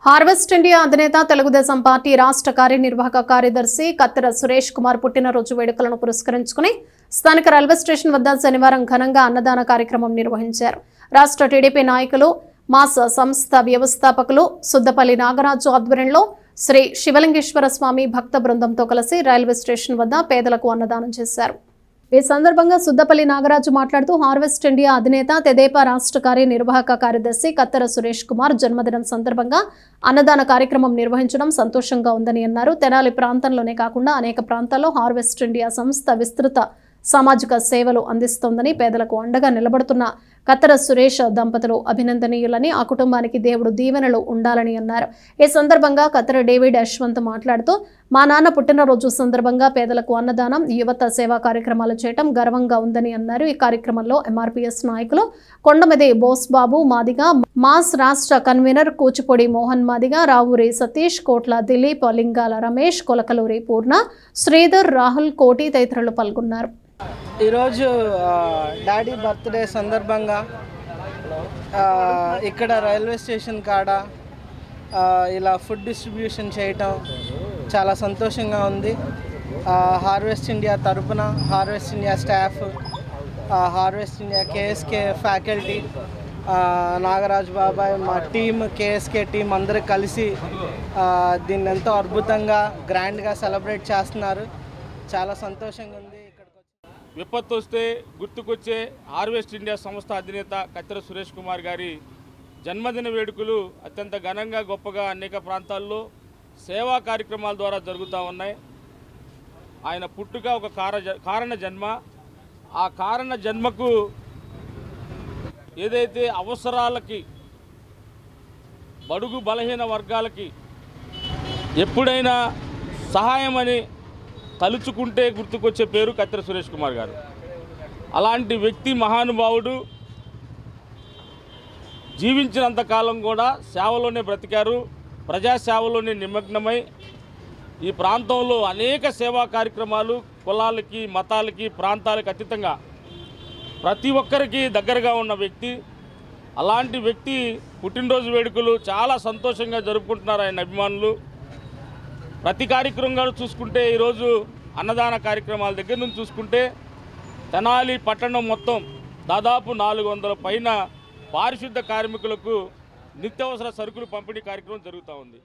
Harvest India అధినేత Telugu Desam party రాష్ట్ర కార్యనిర్వాహక కార్యదర్శి కత్తెర సురేష్ కుమార్ పుట్టినరోజు వేడుకలను పురస్కరించుకుని స్థానిక రైల్వే స్టేషన్ వద్ద శనివారం ఘనంగా అన్నదాన కార్యక్రమం నిర్వహించారు. రాష్ట్ర టీడీపీ నాయకులు, మాస్ సంస్థ వ్యవస్థాపకులు సుద్దపల్లి నాగరాజు ఆధ్వర్యంలో శ్రీ శివలింగేశ్వర స్వామి భక్త బృందంతో కలిసి రైల్వే స్టేషన్ వద్ద పేదలకు అన్నదానం చేశారు. ఈ సందర్భంగా సుద్దపల్లి నాగరాజు మాట్లాడుతూ హార్వెస్ట్ ఇండియా అధినేత తెదేపా రాష్ట్ర కార్యనిర్వాహక కార్యదర్శి కత్తెర సురేష్ కుమార్ జన్మదినం సందర్భంగా అన్నదాన కార్యక్రమం నిర్వహించడం సంతోషంగా ఉందని అన్నారు. తెనాలి ప్రాంతంలోనే కాకుండా అనేక ప్రాంతాల్లో హార్వెస్ట్ ఇండియా సంస్థ విస్తృత సామాజిక సేవలు అందిస్తోందని, పేదలకు అండగా నిలబడుతున్న కత్తెర సురేష్ దంపతులు అభినందనీయులని, ఆ కుటుంబానికి దేవుడు దీవెనలు ఉండాలని అన్నారు. ఈ సందర్భంగా కత్తెర డేవిడ్ యశ్వంత్ మాట్లాడుతూ, మా నాన్న పుట్టినరోజు సందర్భంగా పేదలకు అన్నదానం, యువత సేవా కార్యక్రమాలు చేయడం గర్వంగా ఉందని అన్నారు. ఈ కార్యక్రమంలో ఎంఆర్పీఎస్ నాయకులు కొండమిది బోస్ బాబు మాదిగా, మాస్ రాష్ట్ర కన్వీనర్ కూచిపొడి మోహన్ మాదిగా, రావూరి సతీష్, కోట్ల దిలీప్, లింగాల రమేష్, కొలకలూరి పూర్ణ, శ్రీధర్, రాహుల్, కోటి తదితరులు పాల్గొన్నారు. ఈరోజు డాడీ బర్త్డే సందర్భంగా ఇక్కడ రైల్వే స్టేషన్ కాడ ఇలా ఫుడ్ డిస్ట్రిబ్యూషన్ చేయటం చాలా సంతోషంగా ఉంది. హార్వెస్ట్ ఇండియా తరపున harvest India staff, harvest India KSK faculty, Nagaraju బాబాయ్, మా టీం, కేఎస్కే టీం అందరూ కలిసి దీన్ని ఎంతో అద్భుతంగా గ్రాండ్గా సెలబ్రేట్ చేస్తున్నారు. చాలా సంతోషంగా ఉంది. విపత్తు వస్తే గుర్తుకొచ్చే హార్వెస్ట్ ఇండియా సంస్థ అధినేత కత్తెర సురేష్ కుమార్ గారి జన్మదిన వేడుకలు అత్యంత ఘనంగా, గొప్పగా అనేక ప్రాంతాల్లో సేవా కార్యక్రమాల ద్వారా జరుగుతూ ఉన్నాయి. ఆయన పుట్టుక ఒక కారణ జన్మ. ఆ కారణ జన్మకు ఏదైతే అవసరాలకి, బడుగు బలహీన వర్గాలకి ఎప్పుడైనా సహాయం అని తలుచుకుంటే గుర్తుకొచ్చే పేరు కత్తెర సురేష్ కుమార్ గారు. అలాంటి వ్యక్తి, మహానుభావుడు, జీవించినంతకాలం కూడా సేవలోనే బ్రతికారు. ప్రజాసేవలోనే నిమగ్నమై ఈ ప్రాంతంలో అనేక సేవా కార్యక్రమాలు కులాలకి, మతాలకి, ప్రాంతాలకు అతీతంగా ప్రతి ఒక్కరికి దగ్గరగా ఉన్న వ్యక్తి. అలాంటి వ్యక్తి పుట్టినరోజు వేడుకలు చాలా సంతోషంగా జరుపుకుంటున్నారు ఆయన అభిమానులు. ప్రతి కార్యక్రమంగా చూసుకుంటే ఈరోజు అన్నదాన కార్యక్రమాల దగ్గర నుంచి చూసుకుంటే తెనాలి పట్టణం మొత్తం దాదాపు 400 పైన పారిశుద్ధ కార్మికులకు నిత్యావసర సరుకులు పంపిణీ కార్యక్రమం జరుగుతూ ఉంది.